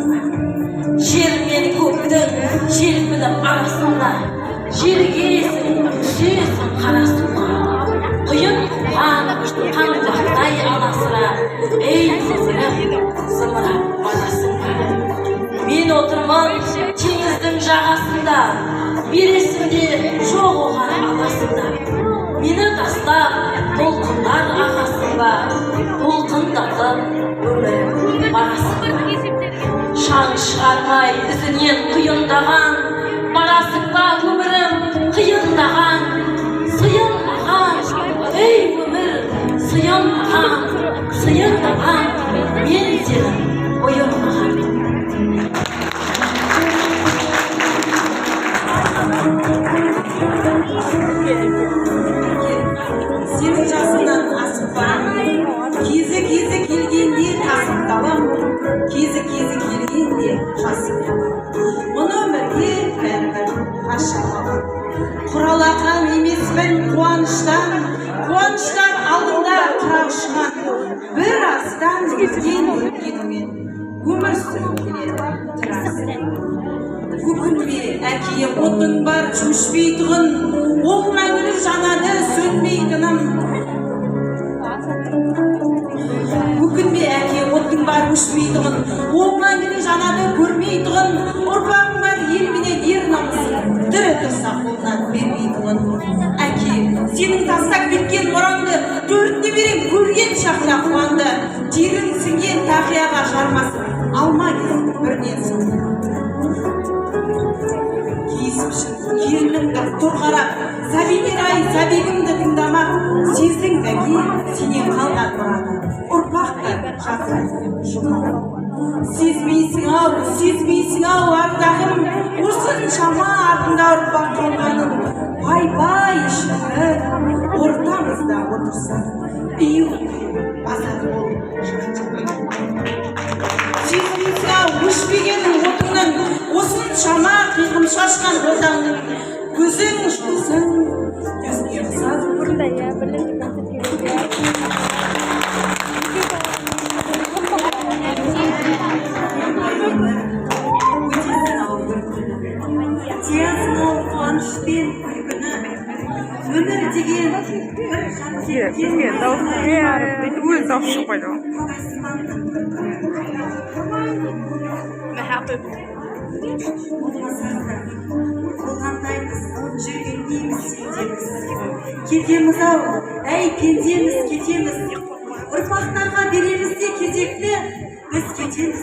Жер мен көктің желпініп арасында, желгесің, түсесің қара суға. Құйын туған қаңбақтай аласыра, ей зымырап барасың ба. Мен отырмын теңіздің жағасында, бересімде жоқ оған аласында. Мені тастап толқындар ағасың ба, толқындатып өмірім барасың ба. Шаң шығармай ізінен құйындаған, барасың ба өмірім қиындаған. Сыйынмаған, ей өмір, сыйынмаған, сыйындаған, мен сенің бұйырмаған. Сенің жасыңнан асып барам, кезі келгенде тасып табам, кезі келгенде жасып табам. Мұны өмірге бәрібір қашалам. Құралақан емеспін қуаныштан, қуаныштар алдында қыра ұшқан. Бір астан өткенімен өмір сүріп келеді тірәсін. Өкінбе әке, отың бар өшпейтұғын, ол мәңгілік жанады сөнбейтінім. Өкінбе әке, отың бар өшпейтұғын, ол мәңгілік жанады көрмейтұғын. Ұрпағың бар елменен ер намысын, тірі тұрса қолынан бермейтұғын. Әке, сенің тастап кеткен мұраңды төртіне берем көрген шақта қуанды. Терің сіңген тақияға жармасын, алма кезді бірден сыңды. Келініңді торғарап, сәбилер ай сәбегімді тыңдамақ. Сездің әке, сенен қалған мұрады, ұрпақты жасырады жұмағы. Сезмейсің ау ардағым, осыншама артында ұрпақ қалғанын. Пай ішіңді ортамызда отырсың, үйің базар болып жатыр. Сезмейсің ау өшпегенің отыңнан, осыншама қиқым шашқан отаңның. Көзің жұмсың, көзіне қызады. Өтесің ау қуанышпен күлкіні, өмір деген бір Бізге дауысы бәрі өзі дауыс шықпайды ғой. болғандаймыз, жүргендейміз сендеміз. Кетеміз ау, әй пендеміз, кетеміз. Ұрпақтарға береміз де кезекті, біз кетеміз.